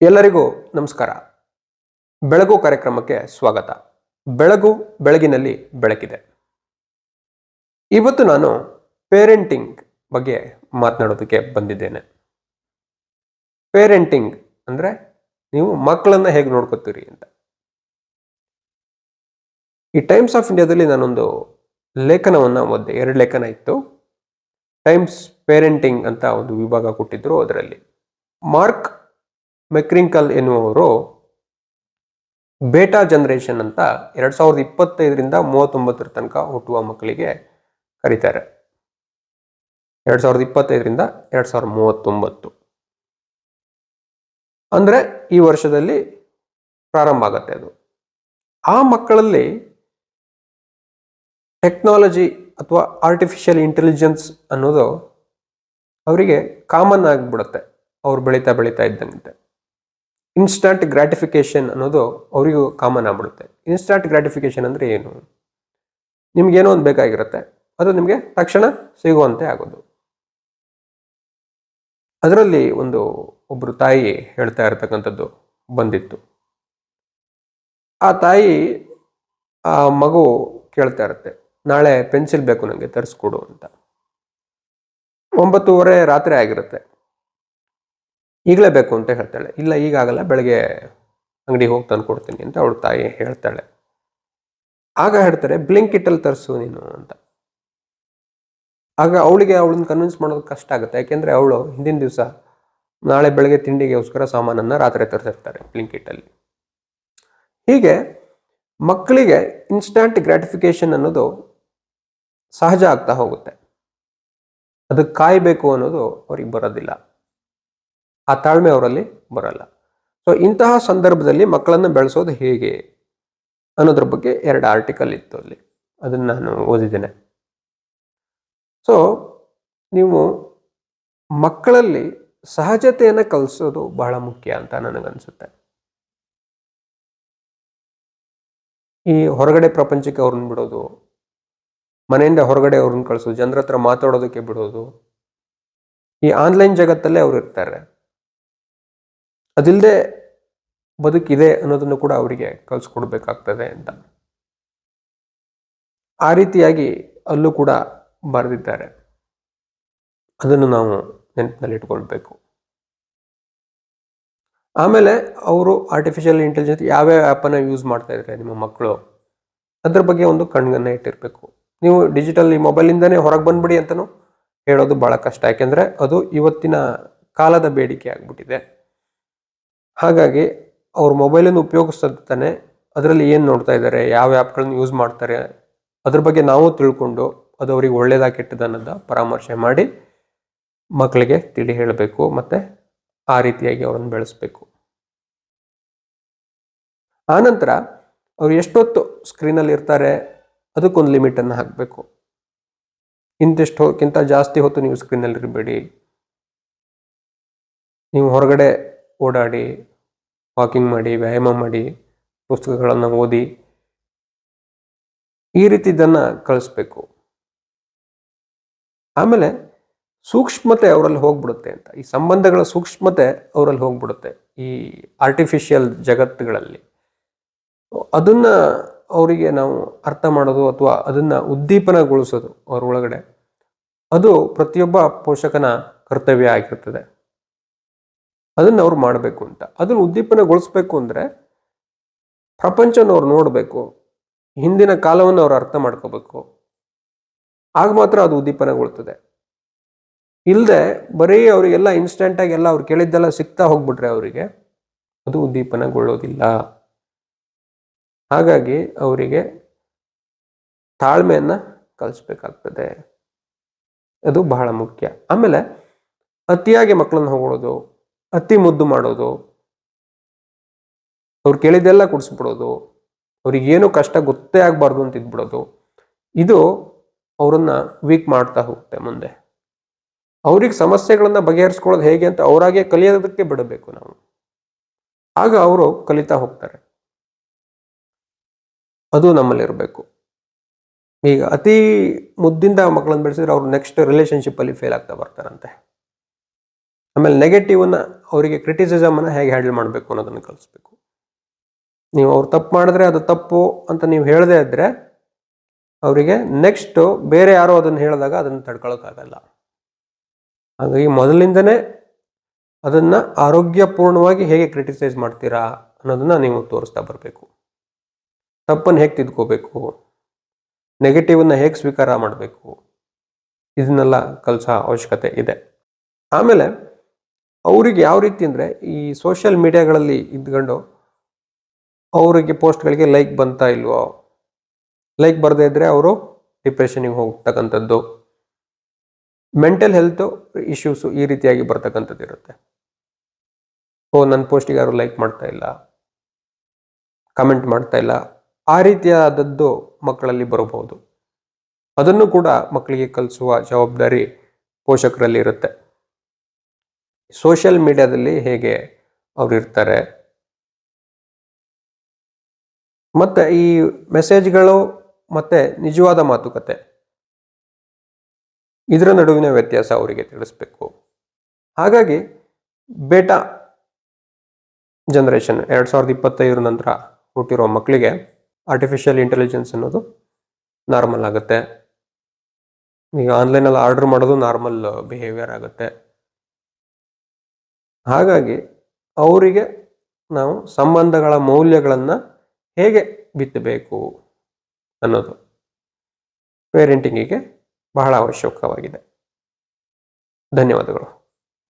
ಎಲ್ಲರಿಗೂ ನಮಸ್ಕಾರ. ಬೆಳಗು ಕಾರ್ಯಕ್ರಮಕ್ಕೆ ಸ್ವಾಗತ. ಬೆಳಗು ಬೆಳಗಿನಲ್ಲಿ ಬೆಳಕಿದೆ. ಇವತ್ತು ನಾನು ಪೇರೆಂಟಿಂಗ್ ಬಗ್ಗೆ ಮಾತನಾಡೋದಕ್ಕೆ ಬಂದಿದ್ದೇನೆ. ಪೇರೆಂಟಿಂಗ್ ಅಂದ್ರೆ ನೀವು ಮಕ್ಕಳನ್ನ ಹೇಗೆ ನೋಡ್ಕೋತೀರಿ ಅಂತ. ಈ ಟೈಮ್ಸ್ ಆಫ್ ಇಂಡಿಯಾದಲ್ಲಿ ನಾನೊಂದು ಲೇಖನವನ್ನು ಓದಿದೆ. 2 ಲೇಖನ ಇತ್ತು. ಟೈಮ್ಸ್ ಪೇರೆಂಟಿಂಗ್ ಅಂತ ಒಂದು ವಿಭಾಗ ಕೊಟ್ಟಿದ್ರು. ಅದರಲ್ಲಿ ಮಾರ್ಕ್ ಮೆಕ್ರಿಂಕಲ್ ಎನ್ನುವರು ಬೇಟಾ ಜನರೇಷನ್ ಅಂತ 2025ರಿಂದ 39 ತನಕ ಹುಟ್ಟುವ ಮಕ್ಕಳಿಗೆ ಕರೀತಾರೆ. 2025ರಿಂದ 2039 ಅಂದ್ರೆ ಈ ವರ್ಷದಲ್ಲಿ ಪ್ರಾರಂಭ ಆಗತ್ತೆ. ಅದು ಆ ಮಕ್ಕಳಲ್ಲಿ ಟೆಕ್ನಾಲಜಿ ಅಥವಾ ಆರ್ಟಿಫಿಷಿಯಲ್ ಇಂಟೆಲಿಜೆನ್ಸ್ ಅನ್ನೋದು ಅವರಿಗೆ ಕಾಮನ್ ಆಗಿಬಿಡುತ್ತೆ. ಅವ್ರು ಬೆಳೀತಾ ಇದ್ದಂತೆ ಇನ್ಸ್ಟಂಟ್ ಗ್ರಾಟಿಫಿಕೇಶನ್ ಅನ್ನೋದು ಅವರಿಗೂ ಕಾಮನ್ ಆಗ್ಬಿಡುತ್ತೆ. ಇನ್ಸ್ಟಂಟ್ ಗ್ರಾಟಿಫಿಕೇಶನ್ ಅಂದ್ರೆ ಏನು? ನಿಮ್ಗೇನೋ ಒಂದು ಬೇಕಾಗಿರುತ್ತೆ, ಅದು ನಿಮಗೆ ತಕ್ಷಣ ಸಿಗುವಂತೆ ಆಗೋದು. ಅದರಲ್ಲಿ ಒಬ್ಬರು ತಾಯಿ ಹೇಳ್ತಾ ಇರತಕ್ಕಂಥದ್ದು ಬಂದಿತ್ತು. ಆ ತಾಯಿ ಆ ಮಗು ಕೇಳ್ತಾ ಇರುತ್ತೆ, ನಾಳೆ ಪೆನ್ಸಿಲ್ ಬೇಕು ನನಗೆ ತರಿಸ್ಕೊಡು ಅಂತ. 9:30 ರಾತ್ರಿ ಆಗಿರುತ್ತೆ. ಈಗಲೇ ಬೇಕು ಅಂತ ಹೇಳ್ತಾಳೆ. ಇಲ್ಲ, ಈಗಾಗಲ್ಲ, ಬೆಳಗ್ಗೆ ಅಂಗಡಿಗೆ ಹೋಗಿ ತಂದು ಕೊಡ್ತೀನಿ ಅಂತ ಅವಳು ತಾಯಿ ಹೇಳ್ತಾಳೆ. ಆಗ ಹೇಳ್ತಾರೆ, ಬ್ಲಿಂಕಿಟಲ್ಲಿ ತರಿಸು ನೀನು ಅಂತ. ಆಗ ಅವಳನ್ನ ಕನ್ವಿನ್ಸ್ ಮಾಡೋದು ಕಷ್ಟ ಆಗುತ್ತೆ. ಯಾಕೆಂದ್ರೆ ಅವಳು ಹಿಂದಿನ ದಿವಸ ನಾಳೆ ಬೆಳಗ್ಗೆ ತಿಂಡಿಗೋಸ್ಕರ ಸಾಮಾನನ್ನ ರಾತ್ರಿ ತರಿಸಿರ್ತಾರೆ ಬ್ಲಿಂಕಿಟಲ್ಲಿ. ಹೀಗೆ ಮಕ್ಕಳಿಗೆ ಇನ್ಸ್ಟಂಟ್ ಗ್ರಾಟಿಫಿಕೇಶನ್ ಅನ್ನೋದು ಸಹಜ ಆಗ್ತಾ ಹೋಗುತ್ತೆ. ಅದಕ್ಕೆ ಕಾಯಬೇಕು ಅನ್ನೋದು ಅವ್ರಿಗೆ ಬರೋದಿಲ್ಲ. ಆ ತಾಳ್ಮೆ ಅವರಲ್ಲಿ ಬರಲ್ಲ. ಸೊ ಇಂತಹ ಸಂದರ್ಭದಲ್ಲಿ ಮಕ್ಕಳನ್ನು ಬೆಳೆಸೋದು ಹೇಗೆ ಅನ್ನೋದ್ರ ಬಗ್ಗೆ 2 ಆರ್ಟಿಕಲ್ ಇತ್ತು ಅಲ್ಲಿ. ಅದನ್ನು ನಾನು ಓದಿದ್ದೇನೆ. ಸೊ ನೀವು ಮಕ್ಕಳಲ್ಲಿ ಸಹಜತೆಯನ್ನು ಕಲಿಸೋದು ಬಹಳ ಮುಖ್ಯ ಅಂತ ನನಗನ್ಸುತ್ತೆ. ಈ ಹೊರಗಡೆ ಪ್ರಪಂಚಕ್ಕೆ ಅವ್ರನ್ನ ಬಿಡೋದು, ಮನೆಯಿಂದ ಹೊರಗಡೆ ಅವ್ರನ್ನ ಕಳಿಸೋದು, ಜನರ ಹತ್ರ ಮಾತಾಡೋದಕ್ಕೆ ಬಿಡೋದು, ಈ ಆನ್ಲೈನ್ ಜಗತ್ತಲ್ಲೇ ಅವ್ರು ಇರ್ತಾರೆ. ಅದಿಲ್ಲದೆ ಬದುಕಿದೆ ಅನ್ನೋದನ್ನು ಕೂಡ ಅವರಿಗೆ ಕಲಿಸ್ಕೊಡ್ಬೇಕಾಗ್ತದೆ ಅಂತ. ಆ ರೀತಿಯಾಗಿ ಅಲ್ಲೂ ಕೂಡ ಬರೆದಿದ್ದಾರೆ. ಅದನ್ನು ನಾವು ನೆನಪಿನಲ್ಲಿ ಇಟ್ಕೊಳ್ಬೇಕು. ಆಮೇಲೆ ಅವರು ಆರ್ಟಿಫಿಷಿಯಲ್ ಇಂಟೆಲಿಜೆನ್ಸ್ ಯಾವ್ಯಾವ ಆ್ಯಪನ್ನು ಯೂಸ್ ಮಾಡ್ತಾ ಇದ್ದಾರೆ ನಿಮ್ಮ ಮಕ್ಕಳು, ಅದ್ರ ಬಗ್ಗೆ ಒಂದು ಕಣ್ಗನ್ನ ಇಟ್ಟಿರಬೇಕು. ನೀವು ಡಿಜಿಟಲ್ ಈ ಮೊಬೈಲಿಂದನೇ ಹೊರಗೆ ಬಂದ್ಬಿಡಿ ಅಂತಲೂ ಹೇಳೋದು ಭಾಳ ಕಷ್ಟ. ಯಾಕೆಂದರೆ ಅದು ಇವತ್ತಿನ ಕಾಲದ ಬೇಡಿಕೆ ಆಗ್ಬಿಟ್ಟಿದೆ. ಹಾಗಾಗಿ ಅವ್ರ ಮೊಬೈಲನ್ನು ಉಪಯೋಗಿಸ್ತಾನೆ ಅದರಲ್ಲಿ ಏನು ನೋಡ್ತಾ ಇದ್ದಾರೆ, ಯಾವ ಆ್ಯಪ್ಗಳನ್ನು ಯೂಸ್ ಮಾಡ್ತಾರೆ, ಅದ್ರ ಬಗ್ಗೆ ನಾವು ತಿಳ್ಕೊಂಡು ಅದು ಅವ್ರಿಗೆ ಒಳ್ಳೇದಾ ಕೆಟ್ಟದನ್ನೋದ ಪರಾಮರ್ಶೆ ಮಾಡಿ ಮಕ್ಕಳಿಗೆ ತಿಳಿ ಹೇಳಬೇಕು. ಮತ್ತು ಆ ರೀತಿಯಾಗಿ ಅವರನ್ನು ಬೆಳೆಸಬೇಕು. ಆನಂತರ ಅವ್ರು ಎಷ್ಟೊತ್ತು ಸ್ಕ್ರೀನಲ್ಲಿ ಇರ್ತಾರೆ ಅದಕ್ಕೊಂದು ಲಿಮಿಟನ್ನು ಹಾಕಬೇಕು. ಇಂತಿಷ್ಟಕ್ಕಿಂತ ಜಾಸ್ತಿ ಹೊತ್ತು ನೀವು ಸ್ಕ್ರೀನಲ್ಲಿ ಇರಬೇಡಿ. ನೀವು ಹೊರಗಡೆ ಓಡಾಡಿ, ವಾಕಿಂಗ್ ಮಾಡಿ, ವ್ಯಾಯಾಮ ಮಾಡಿ, ಪುಸ್ತಕಗಳನ್ನು ಓದಿ, ಈ ರೀತಿ ಇದನ್ನು ಕಳಿಸ್ಬೇಕು. ಆಮೇಲೆ ಸೂಕ್ಷ್ಮತೆ ಅವರಲ್ಲಿ ಹೋಗ್ಬಿಡುತ್ತೆ ಅಂತ. ಈ ಸಂಬಂಧಗಳ ಸೂಕ್ಷ್ಮತೆ ಅವರಲ್ಲಿ ಹೋಗ್ಬಿಡುತ್ತೆ ಈ ಆರ್ಟಿಫಿಷಿಯಲ್ ಜಗತ್ತುಗಳಲ್ಲಿ. ಅದನ್ನ ಅವರಿಗೆ ನಾವು ಅರ್ಥ ಮಾಡೋದು ಅಥವಾ ಅದನ್ನ ಉದ್ದೀಪನಗೊಳಿಸೋದು ಅವ್ರ ಒಳಗಡೆ, ಅದು ಪ್ರತಿಯೊಬ್ಬ ಪೋಷಕನ ಕರ್ತವ್ಯ ಆಗಿರ್ತದೆ. ಅದನ್ನು ಅವ್ರು ಮಾಡಬೇಕು ಅಂತ. ಅದನ್ನು ಉದ್ದೀಪನಗೊಳಿಸ್ಬೇಕು ಅಂದರೆ ಪ್ರಪಂಚನ ಅವ್ರು ನೋಡಬೇಕು, ಹಿಂದಿನ ಕಾಲವನ್ನು ಅವ್ರು ಅರ್ಥ ಮಾಡ್ಕೋಬೇಕು. ಆಗ ಮಾತ್ರ ಅದು ಉದ್ದೀಪನಗೊಳ್ತದೆ. ಇಲ್ಲದೆ ಬರೀ ಅವರಿಗೆಲ್ಲ ಇನ್ಸ್ಟೆಂಟಾಗಿ ಎಲ್ಲ ಅವ್ರು ಕೇಳಿದ್ದೆಲ್ಲ ಸಿಗ್ತಾ ಹೋಗ್ಬಿಟ್ರೆ ಅವರಿಗೆ ಅದು ಉದ್ದೀಪನಗೊಳ್ಳೋದಿಲ್ಲ. ಹಾಗಾಗಿ ಅವರಿಗೆ ತಾಳ್ಮೆಯನ್ನು ಕಲಿಸ್ಬೇಕಾಗ್ತದೆ. ಅದು ಬಹಳ ಮುಖ್ಯ. ಆಮೇಲೆ ಅತಿಯಾಗಿ ಮಕ್ಕಳನ್ನು ಹೊಗಳೋದು, ಅತಿ ಮುದ್ದು ಮಾಡೋದು, ಅವ್ರು ಕೇಳಿದ್ದೆಲ್ಲ ಕೊಡಿಸ್ಬಿಡೋದು, ಅವ್ರಿಗೇನು ಕಷ್ಟ ಗೊತ್ತೇ ಆಗಬಾರ್ದು ಅಂತ ಇದ್ಬಿಡೋದು, ಇದು ಅವರನ್ನ ವೀಕ್ ಮಾಡ್ತಾ ಹೋಗುತ್ತೆ. ಮುಂದೆ ಅವ್ರಿಗೆ ಸಮಸ್ಯೆಗಳನ್ನು ಬಗೆಹರಿಸ್ಕೊಳ್ಳೋದು ಹೇಗೆ ಅಂತ ಅವರಾಗೆ ಕಲಿಯೋದಕ್ಕೆ ಬಿಡಬೇಕು ನಾವು. ಆಗ ಅವರು ಕಲಿತಾ ಹೋಗ್ತಾರೆ. ಅದು ನಮ್ಮಲ್ಲಿರಬೇಕು. ಈಗ ಅತಿ ಮುದ್ದಿಂದ ಮಕ್ಕಳನ್ನು ಬೆಳೆಸಿದ್ರೆ ಅವ್ರು ನೆಕ್ಸ್ಟ್ ರಿಲೇಷನ್ಶಿಪ್ಪಲ್ಲಿ ಫೇಲ್ ಆಗ್ತಾ ಬರ್ತಾರಂತೆ. ಆಮೇಲೆ ನೆಗೆಟಿವ್ನ ಅವರಿಗೆ ಕ್ರಿಟಿಸಿಸಮನ್ನು ಹೇಗೆ ಹ್ಯಾಂಡಲ್ ಮಾಡಬೇಕು ಅನ್ನೋದನ್ನು ಕಲಿಸ್ಬೇಕು. ನೀವು ಅವ್ರು ತಪ್ಪು ಮಾಡಿದ್ರೆ ಅದು ತಪ್ಪು ಅಂತ ನೀವು ಹೇಳದೇ ಇದ್ದರೆ ಅವರಿಗೆ ನೆಕ್ಸ್ಟು ಬೇರೆ ಯಾರೋ ಅದನ್ನು ಹೇಳಿದಾಗ ಅದನ್ನು ತಡ್ಕೊಳ್ಳೋಕ್ಕಾಗಲ್ಲ. ಹಾಗಾಗಿ ಮೊದಲಿಂದನೇ ಅದನ್ನು ಆರೋಗ್ಯಪೂರ್ಣವಾಗಿ ಹೇಗೆ ಕ್ರಿಟಿಸೈಸ್ ಮಾಡ್ತೀರಾ ಅನ್ನೋದನ್ನು ನೀವು ತೋರಿಸ್ತಾ ಬರಬೇಕು. ತಪ್ಪನ್ನು ಹೇಗೆ ತಿದ್ಕೋಬೇಕು, ನೆಗೆಟಿವನ್ನು ಹೇಗೆ ಸ್ವೀಕಾರ ಮಾಡಬೇಕು, ಇದನ್ನೆಲ್ಲ ಕಲಿಸೋ ಅವಶ್ಯಕತೆ ಇದೆ. ಆಮೇಲೆ ಅವರಿಗೆ ಯಾವ ರೀತಿ ಅಂದರೆ ಈ ಸೋಷಿಯಲ್ ಮೀಡಿಯಾಗಳಲ್ಲಿ ಇದ್ಕೊಂಡು ಅವರಿಗೆ ಪೋಸ್ಟ್ಗಳಿಗೆ ಲೈಕ್ ಬಂತಾ ಇಲ್ವೋ, ಲೈಕ್ ಬರದೇ ಇದ್ದರೆ ಅವರು ಡಿಪ್ರೆಷನಿಗೆ ಹೋಗ್ತಕ್ಕಂಥದ್ದು, ಮೆಂಟಲ್ ಹೆಲ್ತು ಇಶ್ಯೂಸು ಈ ರೀತಿಯಾಗಿ ಬರ್ತಕ್ಕಂಥದ್ದು ಇರುತ್ತೆ. ನನ್ನ ಪೋಸ್ಟಿಗೆ ಯಾರು ಲೈಕ್ ಮಾಡ್ತಾ ಇಲ್ಲ, ಕಮೆಂಟ್ ಮಾಡ್ತಾ ಇಲ್ಲ, ಆ ರೀತಿಯಾದದ್ದು ಮಕ್ಕಳಲ್ಲಿ ಬರಬಹುದು. ಅದನ್ನು ಕೂಡ ಮಕ್ಕಳಿಗೆ ಕಲಿಸುವ ಜವಾಬ್ದಾರಿ ಪೋಷಕರಲ್ಲಿ ಇರುತ್ತೆ. ಸೋಷಿಯಲ್ ಮೀಡಿಯಾದಲ್ಲಿ ಹೇಗೆ ಅವರು ಇರ್ತಾರೆ, ಮತ್ತು ಈ ಮೆಸೇಜ್ಗಳು ಮತ್ತು ನಿಜವಾದ ಮಾತುಕತೆ ಇದರ ನಡುವಿನ ವ್ಯತ್ಯಾಸ ಅವರಿಗೆ ತಿಳಿಸ್ಬೇಕು. ಹಾಗಾಗಿ ಬೇಟಾ ಜನರೇಷನ್ 2025 ನಂತರ ಹುಟ್ಟಿರೋ ಮಕ್ಕಳಿಗೆ ಆರ್ಟಿಫಿಷಿಯಲ್ ಇಂಟೆಲಿಜೆನ್ಸ್ ಅನ್ನೋದು ನಾರ್ಮಲ್ ಆಗುತ್ತೆ. ಈಗ ಆನ್ಲೈನಲ್ಲಿ ಆರ್ಡರ್ ಮಾಡೋದು ನಾರ್ಮಲ್ ಬಿಹೇವಿಯರ್ ಆಗುತ್ತೆ. ಹಾಗಾಗಿ ಅವರಿಗೆ ನಾವು ಸಂಬಂಧಗಳ ಮೌಲ್ಯಗಳನ್ನು ಹೇಗೆ ಬಿತ್ತಬೇಕು ಅನ್ನೋದು ಪೇರೆಂಟಿಂಗಿಗೆ ಬಹಳ ಅವಶ್ಯಕವಾಗಿದೆ. ಧನ್ಯವಾದಗಳು.